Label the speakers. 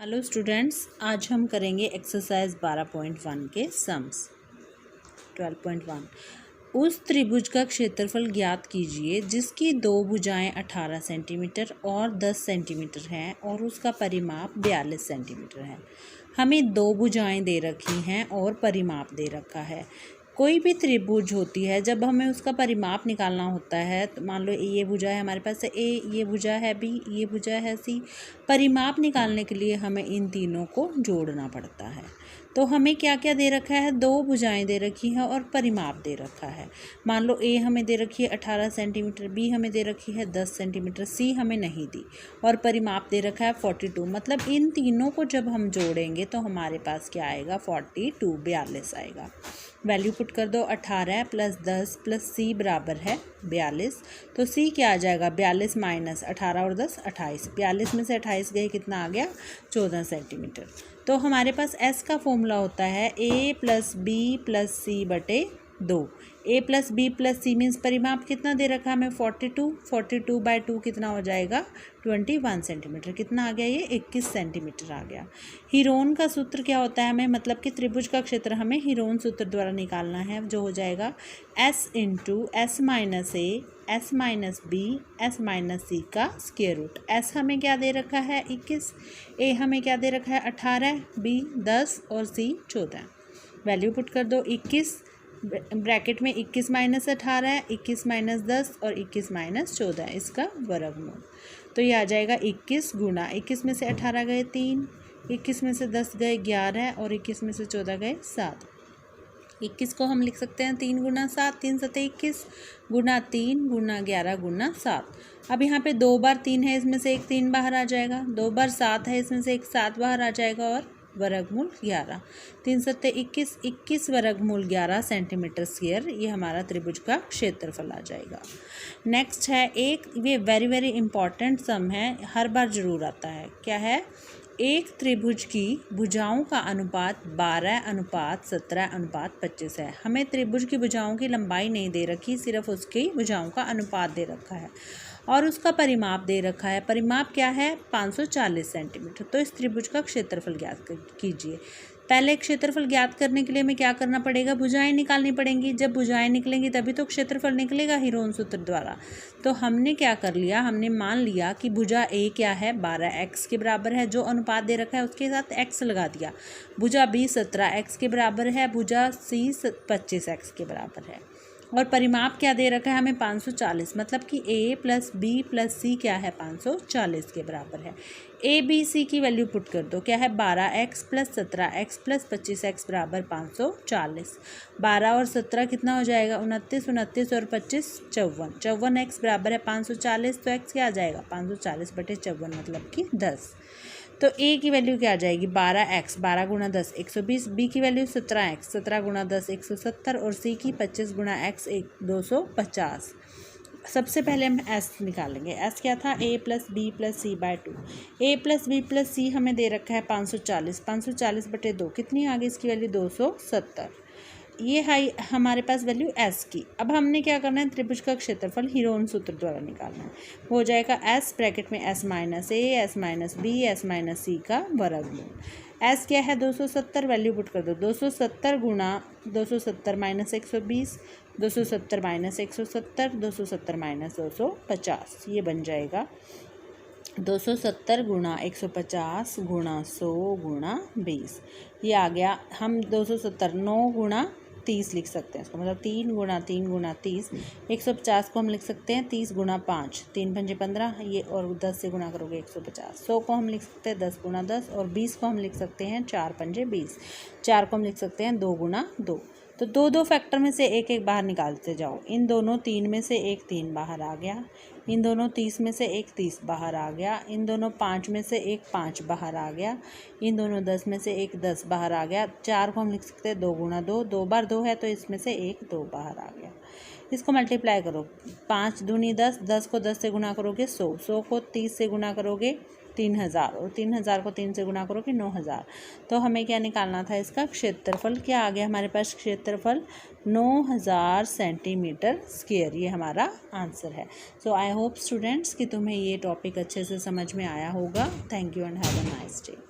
Speaker 1: Hello students, आज हम करेंगे एक्सरसाइज 12.1 के सम्स। 12.1 उस त्रिभुज का क्षेत्रफल ज्ञात कीजिए जिसकी दो भुजाएं 18 सेंटीमीटर और 10 सेंटीमीटर हैं और उसका परिमाप 42 सेंटीमीटर है। हमें दो भुजाएं दे रखी हैं और परिमाप दे रखा है। कोई भी त्रिभुज होती है, जब हमें उसका परिमाप निकालना होता है तो मान लो ये भुजा है हमारे पास ए, ये भुजा है बी, ये भुजा है सी। परिमाप निकालने के लिए हमें इन तीनों को जोड़ना पड़ता है। तो हमें क्या क्या दे रखा है, दो भुजाएं दे रखी हैं और परिमाप दे रखा है। मान लो ए हमें दे रखी है 18 सेंटीमीटर, बी हमें दे रखी है 10 सेंटीमीटर, सी हमें नहीं दी और परिमाप दे रखा है 42। मतलब इन तीनों को जब हम जोड़ेंगे तो हमारे पास क्या आएगा, 42 आएगा। वैल्यू पुट कर दो, 18 + 10 + सी बराबर है 42। तो सी क्या आ जाएगा, 42 माइनस 18 और 10 28। 42 में से 28 गए, कितना आ गया, 14 सेंटीमीटर। तो हमारे पास एस का फॉर्मूला होता है a + b + c बटे 2। a + b + c मीन्स परिमाप कितना दे रखा है हमें, 42। 42/2 कितना हो जाएगा, 21 सेंटीमीटर। कितना आ गया, ये 21 सेंटीमीटर आ गया। हीरोन का सूत्र क्या होता है हमें, मतलब कि त्रिभुज का क्षेत्र हमें हीरोन सूत्र द्वारा निकालना है, जो हो जाएगा s × s - a s - b s - c का स्क्वायर रूट। s हमें क्या दे रखा है, 21, a हमें क्या दे रखा है, 18, b 10 और c 14। वैल्यू पुट कर दो, 21 ब्रैकेट में 21 - 18, 21 - 10 और 21 - 14, इसका वर्गमूल। तो ये आ जाएगा 21 गुना 21 में से 18 गए 3, 21 में से 10 गए 11 और 21 में से 14 गए 7। 21 को हम लिख सकते हैं 3 × 7, 3 × 7 21 गुना 3 गुना 11 गुना 7। अब यहाँ पे 2 बार 3 है, इसमें से एक 3 बाहर आ जाएगा। 2 बार 7 है, इसमें से एक 7 बाहर आ जाएगा और वर्गमूल 11। 3 × 7 21, 21 वर्गमूल 11 सेंटीमीटर स्क्वायर, ये हमारा त्रिभुज का क्षेत्रफल आ जाएगा। नेक्स्ट है एक, ये वेरी वेरी इंपॉर्टेंट सम है, हर बार जरूर आता है। क्या है, एक त्रिभुज की भुजाओं का अनुपात 12:17:25 है। हमें त्रिभुज की भुजाओं की लंबाई नहीं दे रखी, सिर्फ उसकी भुजाओं का अनुपात दे रखा है और उसका परिमाप दे रखा है। परिमाप क्या है, 540 सेंटीमीटर। तो इस त्रिभुज का क्षेत्रफल ज्ञात कीजिए। पहले क्षेत्रफल ज्ञात करने के लिए हमें क्या करना पड़ेगा, भुजाएं निकालनी पड़ेंगी। जब भुजाएं निकलेंगी तभी तो क्षेत्रफल निकलेगा हीरोन सूत्र द्वारा। तो हमने क्या कर लिया, हमने मान लिया कि भुजा ए क्या है, 12x के बराबर है, जो अनुपात दे रखा है उसके साथ x लगा दिया। भुजा बी 17x के बराबर है, भुजा सी 25x के बराबर है और परिमाप क्या दे रखा है हमें, 540। मतलब कि a + b + c क्या है, 540 के बराबर है। a b c की वैल्यू पुट कर दो, क्या है, 12x + 17x + 25x बराबर 540। 12 और 17 कितना हो जाएगा, 29, 29 और 25 54। 54x बराबर है 540, तो x क्या आ जाएगा, 540/54 मतलब कि 10। तो a की वैल्यू क्या आ जाएगी, 12x, 12 × 10 120। b की वैल्यू 17x, 17 × 10 170 और c की 25 × x 250। सबसे पहले हम s निकालेंगे। s क्या था, a + b + c/2। a + b + c हमें दे रखा है 540, 540/2 कितनी आ गई, इसकी वैल्यू 270। ये है हमारे पास वैल्यू s की। अब हमने क्या करना है, त्रिभुज का क्षेत्रफल हीरोन सूत्र द्वारा निकालना है। हो जाएगा s ब्रैकेट में s - a s - b s - c का वर्गमूल। s क्या है, 270। वैल्यू पुट कर दो, 270 गुना 270 - 120, 270 - 170, 270 - 250, ये बन जाएगा 270 गुणा 150 गुणा 100 गुणा 20। ये आ गया, हम 270 9 गुणा 30 लिख सकते हैं इसको, मतलब 3 गुणा 3 गुणा 30। 150 को हम लिख सकते हैं 30 गुणा 5, 3 × 5 15, ये और 10 से गुणा करोगे 150। 100 को हम लिख सकते हैं 10 गुणा 10 और 20 को हम लिख सकते हैं 4 × 5 20। 4 को हम लिख सकते हैं 2 गुणा 2। तो 2 फैक्टर में से एक एक बाहर निकालते जाओ। इन दोनों 3 में से एक 3 बाहर आ गया, इन दोनों 30 में से एक 30 बाहर आ गया, इन दोनों 5 में से एक 5 बाहर आ गया, इन दोनों 10 में से एक 10 बाहर आ गया। 4 को हम लिख सकते हैं 2 गुणा 2, 2 बार 2 है तो इसमें से एक 2 बाहर आ गया। इसको मल्टीप्लाई करो, 5 दूनी 10, 10 को 10 से गुणा करोगे 100, 100 को 30 से गुणा करोगे 3000 और 3000 को 3 से गुणा करोगे 9000। तो हमें क्या निकालना था, इसका क्षेत्रफल। क्या आ गया हमारे पास, क्षेत्रफल 9000 सेंटीमीटर स्क्वायर, ये हमारा आंसर है। सो आई होप स्टूडेंट्स कि तुम्हें ये टॉपिक अच्छे से समझ में आया होगा। Thank you and have a nice day.